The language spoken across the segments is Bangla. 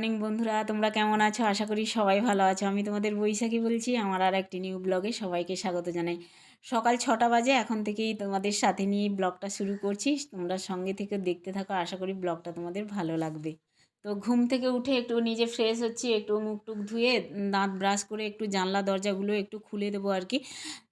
মর্নিং বন্ধুরা, তোমরা কেমন আছো? আশা করি সবাই ভালো আছো। আমি তোমাদের বৈশাখী বলছি। আমার আর একটি নিউ ব্লগে সবাইকে স্বাগত জানাই। সকাল 6টা বাজে, এখন থেকেই তোমাদের সাথে নিয়ে ব্লগটা শুরু করছি। তোমরা সঙ্গে থেকে দেখতে থাকো, আশা করি ব্লগটা তোমাদের ভালো লাগবে। তো ঘুম থেকে উঠে একটু নিজে ফ্রেশ হচ্ছি, একটু মুখ টুক ধুয়ে দাঁত ব্রাশ করে একটু জানলা দরজাগুলো একটু খুলে দেবো আর কি।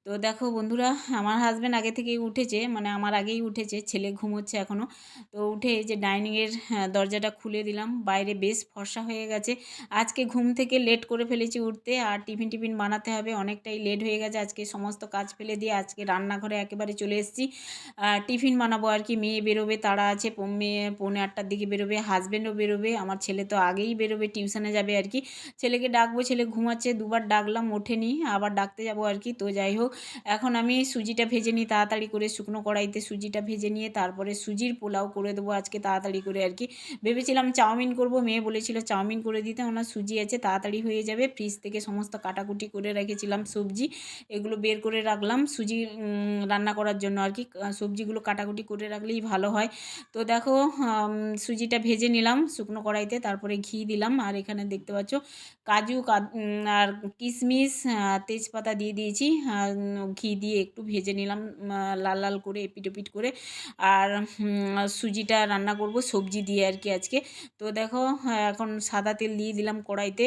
তো দেখো বন্ধুরা, আমার হাজব্যান্ড আগে থেকেই উঠেছে, মানে আমার আগেই উঠেছে, ছেলে ঘুমোচ্ছে এখনও। তো উঠে এই যে ডাইনিংয়ের দরজাটা খুলে দিলাম, বাইরে বেশ ফর্সা হয়ে গেছে। আজকে ঘুম থেকে লেট করে ফেলেছি উঠতে, আর টিফিন টিফিন বানাতে হবে, অনেকটাই লেট হয়ে গেছে। আজকে সমস্ত কাজ ফেলে দিয়ে আজকে রান্নাঘরে একেবারে চলে এসেছি। টিফিন বানাবো আর কি, মেয়ে বেরোবে, তাড়া আছে, মেয়ে 7:45-8টার দিকে বেরোবে, হাজব্যান্ডও বেরোবে, আমার ছেলে তো আগেই বেরোবে, টিউশনে যাবে আর কি। ছেলেকে ডাকবো, ছেলে ঘুমাচ্ছে, দুবার ডাকলাম ওঠেনি, আবার ডাকতে যাবো আর কি। তো যাই হোক, এখন আমি সুজিটা ভেজে নিই তাড়াতাড়ি করে, শুকনো কড়াইতে সুজিটা ভেজে নিয়ে তারপরে সুজির পোলাও করে দেবো আজকে তাড়াতাড়ি করে আর কি। ভেবেছিলাম চাউমিন করব, মেয়ে বলেছিল চাউমিন করে দিতে, ওনার সুজি আছে, তাড়াতাড়ি হয়ে যাবে। ফ্রিজ থেকে সমস্ত কাটাকুটি করে রেখেছিলাম সবজি, এগুলো বের করে রাখলাম সুজি রান্না করার জন্য আর কি। সবজিগুলো কাটাকুটি করে রাখলেই ভালো হয়। তো দেখো, সুজিটা ভেজে নিলাম শুকনো কড়াইতে, তারপরে ঘি দিলাম, আর এখানে দেখতে পাচ্ছ কাজু আর কিশমিশ, তেজপাতা দিয়ে দিয়েছি। ঘি দিয়ে একটু ভেজে নিলাম লাল লাল করে, এপিট ওপিট করে। আর সুজিটা রান্না করব সবজি দিয়ে আর কি আজকে। তো দেখো, এখন সাদা তেল দিয়ে দিলাম কড়াইতে।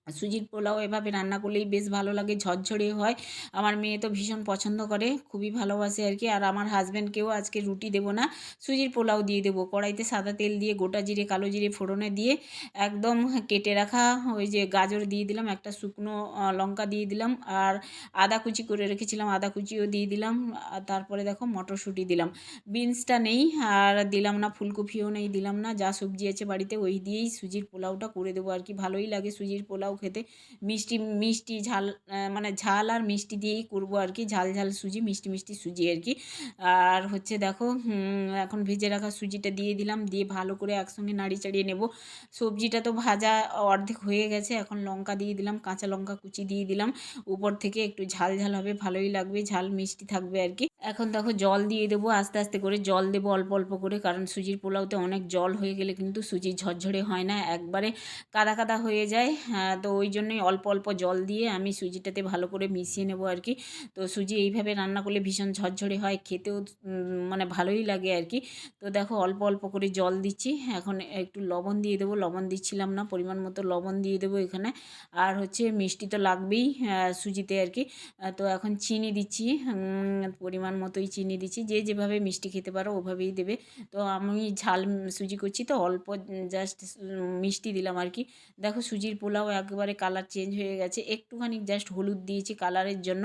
সুজির পোলাও এভাবে রান্না করলেই বেশ ভালো লাগে, ঝরঝরে হয়। আমার মেয়ে তো ভীষণ পছন্দ করে, খুবই ভালোবাসে আর কি। আর আমার হাজব্যান্ডকেও আজকে রুটি দেবো না, সুজির পোলাও দিয়ে দেবো। কড়াইতে সাদা তেল দিয়ে গোটা জিরে কালো জিরে ফোড়নে দিয়ে একদম কেটে রাখা ওই যে গাজর দিয়ে দিলাম, একটা শুকনো লঙ্কা দিয়ে দিলাম, আর আদা কুচি করে রেখেছিলাম, আদা কুচিও দিয়ে দিলাম। আর তারপরে দেখো মটরশুঁটি দিলাম, বিনসটা নেই, আর দিলাম না, ফুলকপিও নেই, দিলাম না। যা সবজি আছে বাড়িতে ওই দিয়েই সুজির পোলাওটা করে দেবো আর কি। ভালোই লাগে সুজির পোলাও খেতে, মিষ্টি মিষ্টি ঝাল, মানে ঝাল আর মিষ্টি দিয়েই করবো আর কি। ঝাল ঝাল সুজি, মিষ্টি মিষ্টি সুজি আর কি। আর হচ্ছে দেখো, এখন ভেজে রাখা সুজিটা দিয়ে দিলাম, দিয়ে ভালো করে একসঙ্গে নাড়ি চাড়িয়ে নেব। সবজিটা তো ভাজা অর্ধেক হয়ে গেছে, এখন লঙ্কা দিয়ে দিলাম, কাঁচা লঙ্কা কুচি দিয়ে দিলাম উপর থেকে, একটু ঝাল ঝাল হবে, ভালোই লাগবে, ঝাল মিষ্টি থাকবে আর কি। এখন দেখো জল দিয়ে দেবো, আস্তে আস্তে করে জল দেবো, অল্প অল্প করে, কারণ সুজির পোলাওতে অনেক জল হয়ে গেলে কিন্তু সুজি ঝরঝরে হয় না, একবারে কাদা কাদা হয়ে যায়। তো ওই জন্যই অল্প অল্প জল দিয়ে আমি সুজিটাতে ভালো করে মিশিয়ে নেবো আর কি। তো সুজি এইভাবে রান্না করলে ভীষণ ঝরঝরে হয়, খেতেও মানে ভালোই লাগে আর কি। তো দেখো অল্প অল্প করে জল দিচ্ছি, এখন একটু লবণ দিয়ে দেবো, লবণ দিচ্ছিলাম না, পরিমাণ মতো লবণ দিয়ে দেবো এখানে। আর হচ্ছে মিষ্টি তো লাগবেই সুজিতে আর কি। তো এখন চিনি দিচ্ছি, পরিমাণ মতোই চিনি দিচ্ছি, যে যেভাবে মিষ্টি খেতে পারো ওভাবেই দেবে। তো আমি ঝাল সুজি করছি, তো অল্প জাস্ট মিষ্টি দিলাম আর কি। দেখো সুজির পোলাও একেবারে কালার চেঞ্জ হয়ে গেছে, একটুখানি জাস্ট হলুদ দিয়েছি কালারের জন্য।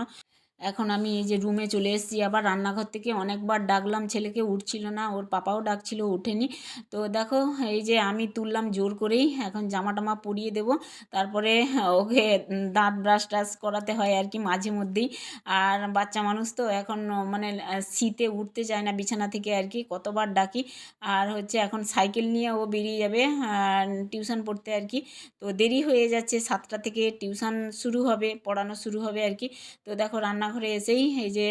এখন আমি এই যে রুমে চলে এসেছি, আবার রান্নাঘর থেকে অনেকবার ডাকলাম ছেলেকে, উঠছিল না, ওর পাপাও ডাকছিল উঠেনি। তো দেখো এই যে আমি তুললাম জোর করেই, এখন জামা টামা পরিয়ে দেবো, তারপরে ওকে দাঁত ব্রাশ টাশ করাতে হয় আর কি মাঝে মধ্যেই। আর বাচ্চা মানুষ তো এখন মানে শীতে উঠতে চায় না বিছানা থেকে আর কি, কতবার ডাকি। আর হচ্ছে এখন সাইকেল নিয়ে ও বেরিয়ে যাবে টিউশন পড়তে আর কি। তো দেরি হয়ে যাচ্ছে, 7টা থেকে টিউশন শুরু হবে, পড়ানো শুরু হবে আর কি। তো দেখো রান্নাঘরে এসেই এই যে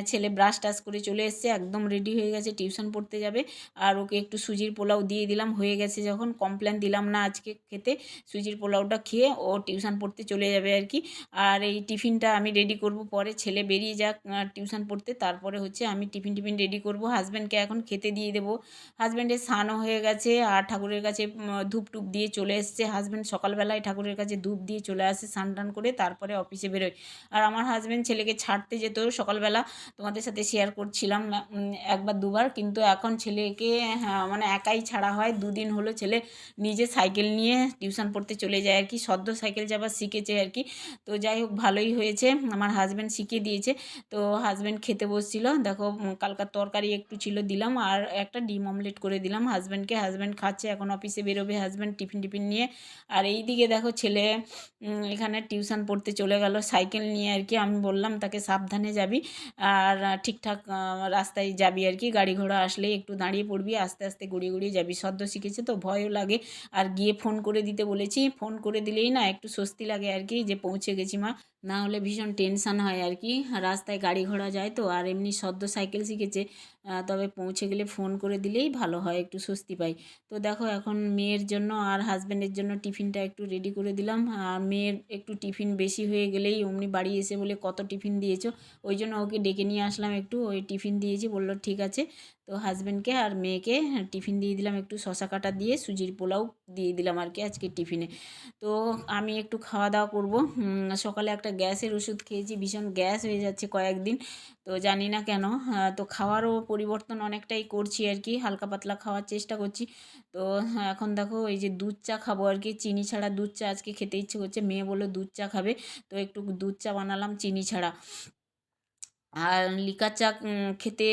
ছেলে ব্রাশ টাশ করে চলে এসছে, একদম রেডি হয়ে গেছে, টিউশন পড়তে যাবে। আর ওকে একটু সুজির পোলাও দিয়ে দিলাম, হয়ে গেছে যখন, কমপ্লেন দিলাম না আজকে খেতে। সুজির পোলাওটা খেয়ে ও টিউশন পড়তে চলে যাবে আর কি। আর এই টিফিনটা আমি রেডি করব পরে, ছেলে বেরিয়ে যাক টিউশন পড়তে, তারপরে হচ্ছে আমি টিফিন টিফিন রেডি করব, হাজব্যান্ডকে এখন খেতে দিয়ে দেবো। হাজব্যান্ডের স্নানও হয়ে গেছে, আর ঠাকুরের কাছে ধূপ টুপ দিয়ে চলে এসছে। হাজব্যান্ড সকালবেলায় ঠাকুরের কাছে ধূপ দিয়ে চলে আসে, স্নান টান করে তারপরে অফিসে বেরোয়। আর আমার হাজব্যান্ড ছেলেকে ছাড়তে যেত সকালবেলা, তোমাদের সাথে শেয়ার করছিলাম একবার দুবার, কিন্তু এখন ছেলেকে মানে একাই ছাড়া হয়। 2 দিন হলো ছেলে নিজে সাইকেল নিয়ে টিউশন পড়তে চলে যায় আর কি, সদ্য সাইকেল যাবার শিখেছে আর কি। তো যাই হোক ভালোই হয়েছে, আমার হাজব্যান্ড শিখিয়ে দিয়েছে। তো হাজব্যান্ড খেতে বসছিল, দেখো কালকার তরকারি একটু ছিল দিলাম, আর একটা ডিম অমলেট করে দিলাম হাজব্যান্ডকে। হাজব্যান্ড খাচ্ছে, এখন অফিসে বেরোবে হাজব্যান্ড টিফিন টিফিন নিয়ে। আর এই দিকে দেখো ছেলে এখানে টিউশন পড়তে চলে গেল সাইকেল নিয়ে আর কি। আমি বললাম বললাম তাকে সাবধানে যাবি, আর ঠিকঠাক রাস্তায় যাবি আর কি, গাড়ি ঘোড়া আসলেই একটু দাঁড়িয়ে পড়বি, আস্তে আস্তে গড়িয়ে গড়িয়ে যাবি, সদ্য শিখেছে তো ভয়ও লাগে। আর গিয়ে ফোন করে দিতে বলেছি, ফোন করে দিলেই না একটু স্বস্তি লাগে আর কি, যে পৌঁছে গেছি মা, না হলে ভীষণ টেনশান হয় আর কি, রাস্তায় গাড়ি ঘোড়া যায় তো, আর এমনি সদ্য সাইকেল শিখেছে, তবে পৌঁছে গেলে ফোন করে দিলেই ভালো হয়, একটু স্বস্তি পাই। তো দেখো এখন মেয়ের জন্য আর হাজব্যান্ডের জন্য টিফিনটা একটু রেডি করে দিলাম, আর মেয়ের একটু টিফিন বেশি হয়ে গেলেই অমনি বাড়ি এসে বলে কত টিফিন দিয়েছো, ওই জন্য ওকে ডেকে নিয়ে আসলাম, একটু ওই টিফিন দিয়েছি, বললো ঠিক আছে। তো হাজব্যান্ডকে আর মেয়েকে টিফিন দিয়ে দিলাম, একটু শশা কাটা দিয়ে সুজির পোলাও দিয়ে দিলাম আর কি আজকে টিফিনে। তো আমি একটু খাওয়া দাওয়া করবো, সকালে একটা গ্যাসের ওষুধ খেয়েছি, ভীষণ গ্যাস হয়ে যাচ্ছে কয়েকদিন, তো জানি না কেন। তো খাওয়ারও পরিবর্তন অনেকটাই করছি আর কি, হালকা পাতলা খাওয়ার চেষ্টা করছি। তো এখন দেখো এই যে দুধ চা খাবো আর কি, চিনি ছাড়া দুধ চা আজকে খেতে ইচ্ছে করছে, মেয়ে বললো দুধ চা খাবে, তো একটু দুধ চা বানালাম চিনি ছাড়া। আর লিকার চা খেতে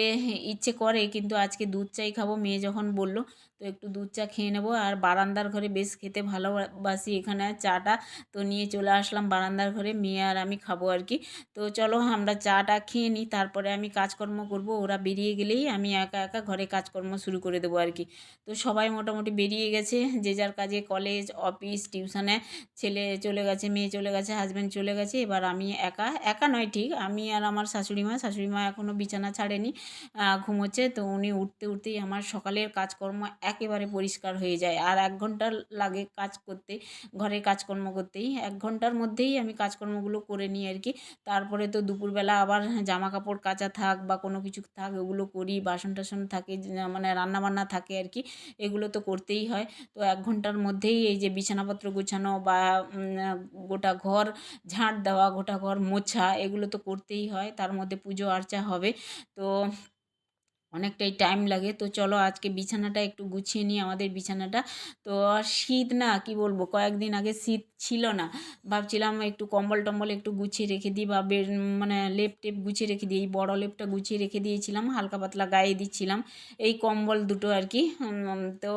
ইচ্ছে করে, কিন্তু আজকে দুধ চাই খাবো, মেয়ে যখন বলল, তো একটু দুধ চা খেয়ে নেবো। আর বারান্দার ঘরে বেশ খেতে ভালোবাসি এখানে চাটা, তো নিয়ে চলে আসলাম বারান্দার ঘরে, মেয়ে আর আমি খাবো আর কি। তো চলো আমরা চাটা খেয়ে নিই, তারপরে আমি কাজকর্ম করব, ওরা বেরিয়ে গেলেই আমি একা একা ঘরে কাজকর্ম শুরু করে দেবো আর কি। তো সবাই মোটামুটি বেরিয়ে গেছে যে যার কাজে, কলেজ অফিস টিউশনে, ছেলে চলে গেছে, মেয়ে চলে গেছে, হাজব্যান্ড চলে গেছে, এবার আমি একা, একা নয় ঠিক, আমি আর আমার শাশুড়ি মা এখনও বিছানা ছাড়েনি, ঘুমোচ্ছে, তো উনি উঠতে উঠতেই আমার সকালের কাজকর্ম একেবারে পরিষ্কার হয়ে যায়। আর 1 ঘন্টা লাগে কাজ করতে, ঘরের কাজকর্ম করতেই 1 ঘন্টার মধ্যেই আমি কাজকর্মগুলো করে নিই আর কি। তারপরে তো দুপুরবেলা আবার জামা কাপড় কাচা থাক বা কোনো কিছু থাক ওগুলো করি, বাসন টাসন থাকে, মানে রান্নাবান্না থাকে আর কি, এগুলো তো করতেই হয়। তো 1 ঘন্টার মধ্যেই এই যে বিছানাপত্র গোছানো বা গোটা ঘর ঝাঁট দেওয়া, গোটা ঘর মোছা, এগুলো তো করতেই হয়, তার মধ্যে পুজো আর্চা হবে, তো অনেকটাই টাইম লাগে। তো চলো আজকে বিছানাটা একটু গুছিয়ে নিই, আমাদের বিছানাটা। তো আর শীত না, কি বলবো, কয়েকদিন আগে শীত ছিল না, ভাবছিলাম একটু কম্বল টম্বল একটু গুছিয়ে রেখে দিই, বা মানে লেপ টেপ গুছিয়ে রেখে দিই, এই বড় লেপটা গুছিয়ে রেখে দিয়েছিলাম, হালকা পাতলা গায়ে দিচ্ছিলাম, এই কম্বল দুটো আর কি। তো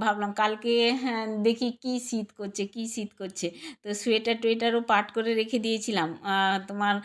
ভাবলাম কালকে, হ্যাঁ, দেখি কি শীত করছে, কি শীত করছে, তো সোয়েটার টোয়েটারও পাট করে রেখে দিয়েছিলাম, তোমার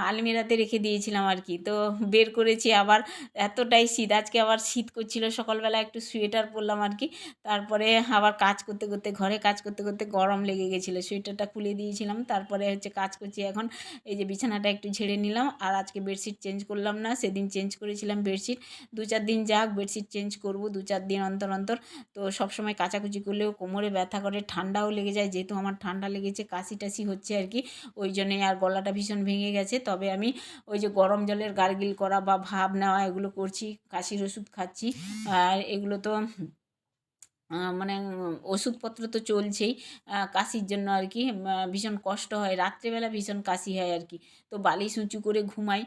আলমিরাতে রেখে দিয়েছিলাম আর কি, তো বের করেছি আবার, এতটাই শীত, আজকে আবার শীত করছিল, সকালবেলা একটু সোয়েটার পরলাম আর কি, তারপরে আবার কাজ করতে করতে, ঘরে কাজ করতে করতে গরম লেগে গেছিলো, সোয়েটারটা খুলে দিয়েছিলাম, তারপরে হচ্ছে কাজ করছি এখন। এই যে বিছানাটা একটু ঝেড়ে নিলাম, আর আজকে বেডশিট চেঞ্জ করলাম না, সেদিন চেঞ্জ করেছিলাম বেডশিট, 2-4 দিন যাক বেডশিট চেঞ্জ করব, 2-4 দিন অন্তর অন্তর। তো সবসময় কাচাকুচি করলেও কোমরে ব্যথা করে, ঠান্ডাও লেগে যায়, যেহেতু আমার ঠান্ডা লেগেছে, কাশি টাশি হচ্ছে আর কি, ওই জন্যে, আর গলাটা ভীষণ ভেঙে গেছে, তবে আমি ওই যে গরম জলের গার্গিল করা বা ভাপ নেওয়া এগুলো করছি, কাশির ওষুধ খাচ্ছি, আর এগুলো তো মানে ওষুধপত্র তো চলছেই, কাশির জন্য আর কি, ভীষণ কষ্ট হয়, রাত্রেবেলা ভীষণ কাশি হয় আর কি, তো বালিশ উঁচু করে ঘুমাই।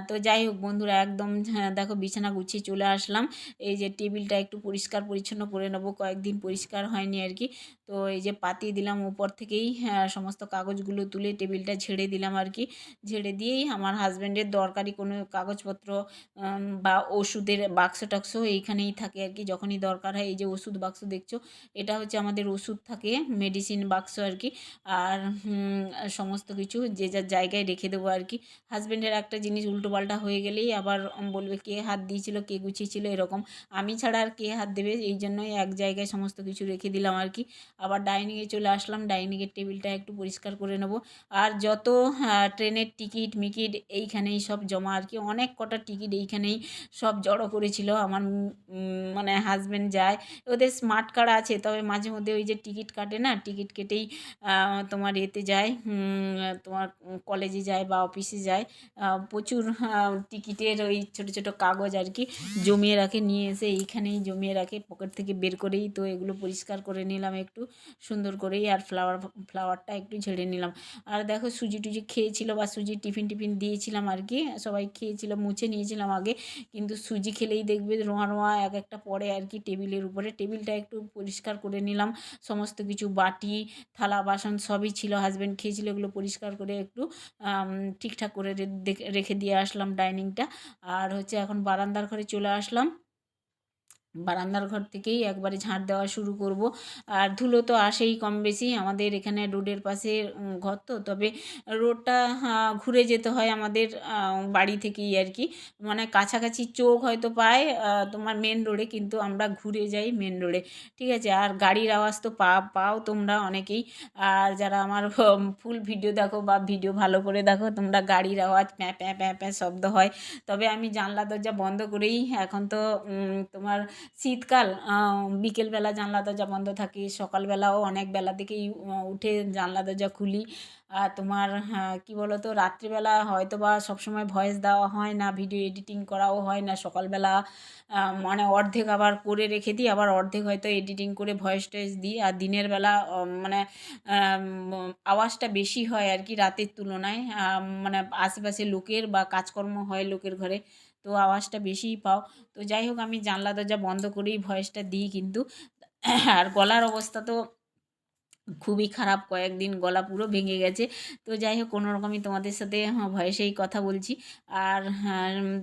তো যাই হোক বন্ধুরা, একদম দেখো বিছানা গুছিয়ে চলে আসলাম, এই যে টেবিলটা একটু পরিষ্কার পরিচ্ছন্ন করে নেবো, কয়েকদিন পরিষ্কার হয়নি আর কি। তো এই যে পাতিয়ে দিলাম উপর থেকেই, সমস্ত কাগজগুলো তুলে টেবিলটা ঝেড়ে দিলাম আর কি, ঝেড়ে দিয়েই আমার হাজব্যান্ডের দরকারি কোনো কাগজপত্র বা ওষুধের বাক্স টাক্স এইখানেই থাকে আর কি, যখনই দরকার হয়, এই যে ওষুধ বাক্স দেখছো, এটা হচ্ছে আমাদের ওষুধ থাকে, মেডিসিন বাক্স আর কি, আর সমস্ত কিছু যে যার জায়গায় রেখে দেবো আর কি। হাজব্যান্ডের একটা জিনিস উল্টোপাল্টা হয়ে গেলেই আবার বলবে কে হাত দিয়েছিল, কে গুছিয়েছিল, এরকম, আমি ছাড়া আর কে হাত দেবে, এই জন্যই এক জায়গায় সমস্ত কিছু রেখে দিলাম আর কি। আবার ডাইনিংয়ে চলে আসলাম, ডাইনিংয়ের টেবিলটা একটু পরিষ্কার করে নেবো, আর যত ট্রেনের টিকিট মিকিট এইখানেই সব জমা আর কি, অনেক কটা টিকিট এইখানেই সব জড়ো করেছিল আমার, মানে হাজব্যান্ড যায়, ওদের স্মার্ট কার্ড আছে, তবে মাঝে মধ্যে ওই যে টিকিট কাটে না, টিকিট কেটেই তোমার এতে যায়, তোমার কলেজে যায় বা অফিসে যায়, প্রচুর টিকিটের ওই ছোটো ছোটো কাগজ আর কি জমিয়ে রাখে, নিয়ে এসে এইখানেই জমিয়ে রাখে, পকেট থেকে বের করেই, তো এগুলো পরিষ্কার করে নিলাম একটু সুন্দর করেই, আর ফ্লাওয়ারটা একটু ঝেড়ে নিলাম। আর দেখো সুজি টুজি খেয়েছিল, বা সুজির টিফিন টিফিন দিয়েছিলাম আর কি, সবাই খেয়েছিল, মুছে নিয়েছিলাম আগে, কিন্তু সুজি খেলেই দেখবে রোঁয়া রোঁয়া এক একটা পড়ে আর কি টেবিলের উপরে, টেবিলটা একটু পরিষ্কার করে নিলাম, সমস্ত কিছু বাটি থালা বাসন সবই ছিল, হাজব্যান্ড খেয়েছিল, এগুলো পরিষ্কার করে একটু ঠিকঠাক করে রেখে দিয়ে আসলাম ডাইনিংটা। আর হচ্ছে এখন বারান্দার ঘরে চলে আসলাম, বারান্দার ঘর থেকেই একবারে ঝাঁট দেওয়া শুরু করব। আর ধুলো তো আসেই কম বেশি, আমাদের এখানে রোডের পাশে ঘর, তো তবে রোডটা ঘুরে যেতে হয় আমাদের বাড়ি থেকেই আর কি, মানে কাছাকাছি চোখ হয়তো পায় তোমার মেন রোডে, কিন্তু আমরা ঘুরে যাই মেন রোডে, ঠিক আছে। আর গাড়ির আওয়াজ তো পাও তোমরা অনেকেই, আর যারা আমার ফুল ভিডিও দেখো বা ভিডিও ভালো করে দেখো তোমরা, গাড়ির আওয়াজ প্যাঁ প্যাঁ প্যাঁ প্যাঁ শব্দ হয়। তবে আমি জানলা দরজা বন্ধ করেই, এখন তো তোমার শীতকাল, বিকেলবেলা জানলা দরজা বন্ধ থাকে, সকালবেলাও অনেক বেলা থেকেই উঠে জানলা দরজা খুলি। আর তোমার কী বলো তো, রাত্রিবেলা হয়তো বা সবসময় ভয়েস দেওয়া হয় না, ভিডিও এডিটিং করাও হয় না সকালবেলা, মানে অর্ধেক আবার করে রেখে দিই, আবার অর্ধেক হয়তো এডিটিং করে ভয়েস টয়েস দিই। আর দিনের বেলা মানে আওয়াজটা বেশি হয় আর কি রাতের তুলনায়, মানে আশেপাশে লোকের বা কাজকর্ম হয় লোকের ঘরে, তো আওয়াজটা বেশিই পাও। তো যাই হোক, আমি জানলা দরজা বন্ধ করেই ভয়েসটা দিই কিন্তু। আর গলার অবস্থা তো খুবই খারাপ, কয়েকদিন গলা পুরো ভেঙে গেছে। তো যাই হোক, কোনো রকমই তোমাদের সাথে ভয়েসেই কথা বলছি। আর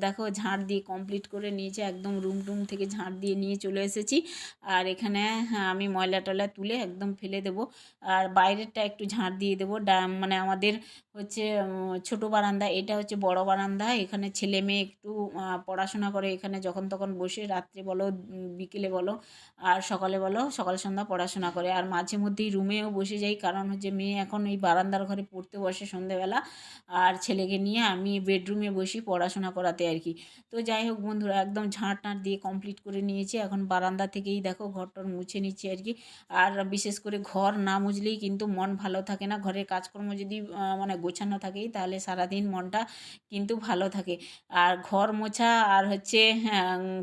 দেখো ঝাঁট দিয়ে কমপ্লিট করে নিয়েছে, একদম রুম টুম থেকে ঝাঁট দিয়ে নিয়ে চলে এসেছি। আর এখানে আমি ময়লা টয়লা তুলে একদম ফেলে দেবো। আর বাইরেরটা একটু ঝাঁট দিয়ে দেবো, মানে আমাদের হচ্ছে ছোটো বারান্দা, এটা হচ্ছে বড় বারান্দা, এখানে ছেলে মেয়ে একটু পড়াশোনা করে, এখানে যখন তখন বসে, রাত্রে বলো বিকেলে বলো আর সকালে বলো, সকাল সন্ধ্যা পড়াশোনা করে। আর মাঝে মধ্যেই রুমেও বসে যাই, কারণ হচ্ছে মেয়ে এখন ওই বারান্দার ঘরে পড়তে বসে সন্ধেবেলা, আর ছেলেকে নিয়ে আমি বেডরুমে বসি পড়াশোনা করাতে আর কি। তো যাই হোক বন্ধুরা, একদম ঝাঁট টাঁট দিয়ে কমপ্লিট করে নিয়েছি, এখন বারান্দা থেকেই দেখো ঘরটর মুছে নিচ্ছি আর কি। আর বিশেষ করে ঘর না মুছলেই কিন্তু মন ভালো থাকে না, ঘরের কাজকর্ম যদি মানে গোছানো থাকেই, তাহলে সারাদিন মনটা কিন্তু ভালো থাকে। আর ঘর মোছা আর হচ্ছে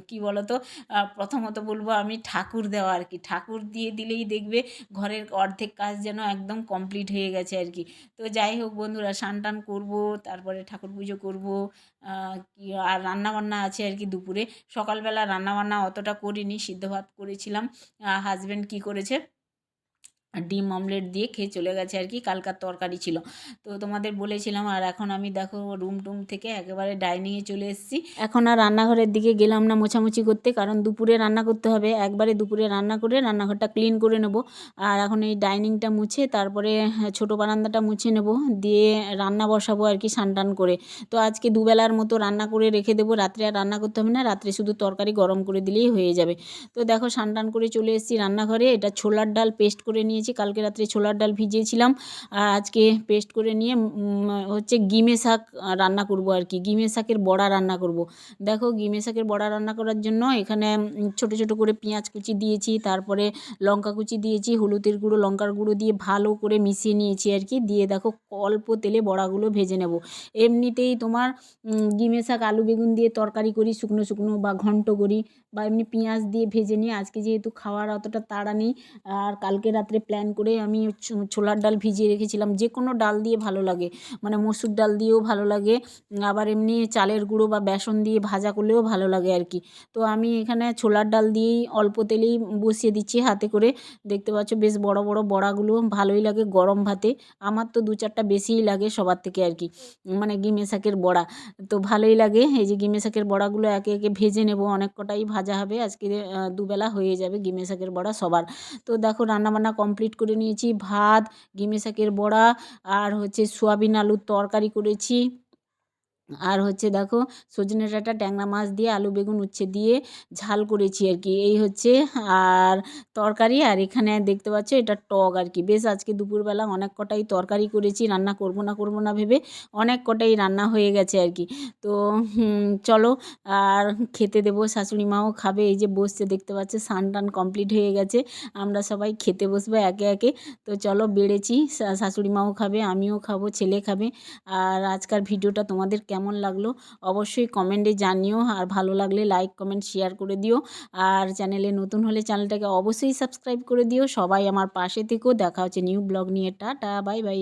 কী বলো তো, প্রথমত বলবো আমি ঠাকুর দেওয়া আর কি, ঠাকুর দিয়ে দিলেই দেখবে ঘরের অর্ধেক কাজ যেন একদম কমপ্লিট হয়ে গেছে আর কি। তো যাই হোক বন্ধুরা, স্নান টান করবো, তারপরে ঠাকুর পুজো করবো, কি আর রান্নাবান্না আছে আর কি দুপুরে। সকালবেলা রান্নাবান্না অতটা করিনি, সিদ্ধ ভাত করেছিলাম। হাজব্যান্ড কী করেছে, ডিম অমলেট দিয়ে খেয়ে চলে গেছে আর কি, কালকার তরকারি ছিল। তো তোমাদের বলেছিলাম। আর এখন আমি দেখো রুম টুম থেকে একেবারে ডাইনিংয়ে চলে এসেছি, এখন আর রান্নাঘরের দিকে গেলাম না মোছামুছি করতে, কারণ দুপুরে রান্না করতে হবে, একবারে দুপুরে রান্না করে রান্নাঘরটা ক্লিন করে নেব। আর এখন এই ডাইনিংটা মুছে, তারপরে ছোটো বারান্দাটা মুছে নেব, দিয়ে রান্না বসাবো আর কি স্নান টান করে। তো আজকে দুবেলার মতো রান্না করে রেখে দেবো, রাত্রে আর রান্না করতে হবে না, রাত্রে শুধু তরকারি গরম করে দিলেই হয়ে যাবে। তো দেখো স্নান টান করে চলে এসেছি রান্নাঘরে, এটা ছোলার ডাল পেস্ট করে নিয়েছি, কালকে রাত্রে ছোলার ডাল ভিজিয়েছিলাম, আর আজকে পেস্ট করে নিয়ে হচ্ছে গিমে শাক রান্না করব আর কি, গিমে শাকের বড়া রান্না করব। দেখো গিমে শাকের বড়া রান্না করার জন্য এখানে ছোট ছোট করে পেঁয়াজ কুচি দিয়েছি, তারপরে লঙ্কা কুচি দিয়েছি, হলুদের গুঁড়ো লঙ্কার গুঁড়ো দিয়ে ভালো করে মিশিয়ে নিয়েছি আর কি, দিয়ে দেখো অল্প তেলে বড়াগুলো ভেজে নেব। এমনিতেই তোমার গিমে শাক আলু বেগুন দিয়ে তরকারি করি শুকনো শুকনো, বা ঘন্ট করি, বা এমনি পেঁয়াজ দিয়ে ভেজে নিই। আজকে যেহেতু খাওয়ার অতটা তাড়া নেই, আর কালকে রাত্রে প্ল্যান করে আমি ছোলার ডাল ভিজিয়ে রেখেছিলাম, যে কোনো ডাল দিয়ে ভালো লাগে, মানে মসুর ডাল দিয়েও ভালো লাগে, আবার এমনি চালের গুঁড়ো বা বেসন দিয়ে ভাজা করলেও ভালো লাগে আর কি। তো আমি এখানে ছোলার ডাল দিয়েই অল্প তেলেই বসিয়ে দিচ্ছি হাতে করে, দেখতে পাচ্ছ বেশ বড় বড় বড়াগুলো ভালোই লাগে গরম ভাতে, আমার তো দু চারটা বেশিই লাগে সবার থেকে আর কি, মানে গিমে শাকের বড়া তো ভালোই লাগে। এই যে গিমে শাকের বড়াগুলো একে একে ভেজে নেব, অনেক কটাই ভাজা হবে আজকে, দুবেলা হয়ে যাবে গিমে শাকের বড়া সবার। তো দেখো রান্নাবান্না কমপ্লিট করে নিয়েছি, ভাত, গিমে শাকের বড়া, আর হচ্ছে সোয়াবিন আলুর তরকারি করেছি, আর হচ্ছে দেখো সজনে ডাঁটা ট্যাংরা মাছ দিয়ে আলু বেগুন উচ্ছে দিয়ে ঝাল করেছি আর কি, এই হচ্ছে আর তরকারি। আর এখানে দেখতে পাচ্ছ এটা টক আর কি। বেশ আজকে দুপুরবেলা অনেক কটাই তরকারি করেছি, রান্না করব না ভেবে অনেক কটাই রান্না হয়ে গেছে আর কি। তো চলো আর খেতে দেবো, শাশুড়ি মাও খাবে, এই যে বসছে দেখতে পাচ্ছে, স্নান টান কমপ্লিট হয়ে গেছে, আমরা সবাই খেতে বসবো একে একে। তো চলো বেড়েছি, শাশুড়ি মাও খাবে, আমিও খাবো, ছেলে খাবে। আর আজকার ভিডিওটা তোমাদের কেমন লাগলো অবশ্যই কমেন্টে জানিও, আর ভালো লাগলে লাইক কমেন্ট শেয়ার করে দিও, আর চ্যানেলে নতুন হলে চ্যানেলটাকে অবশ্যই সাবস্ক্রাইব করে দিও। সবাই আমার পাশে থেকেও, দেখা হচ্ছে নিউ ব্লগ নিয়ে, টাটা বাই বাই।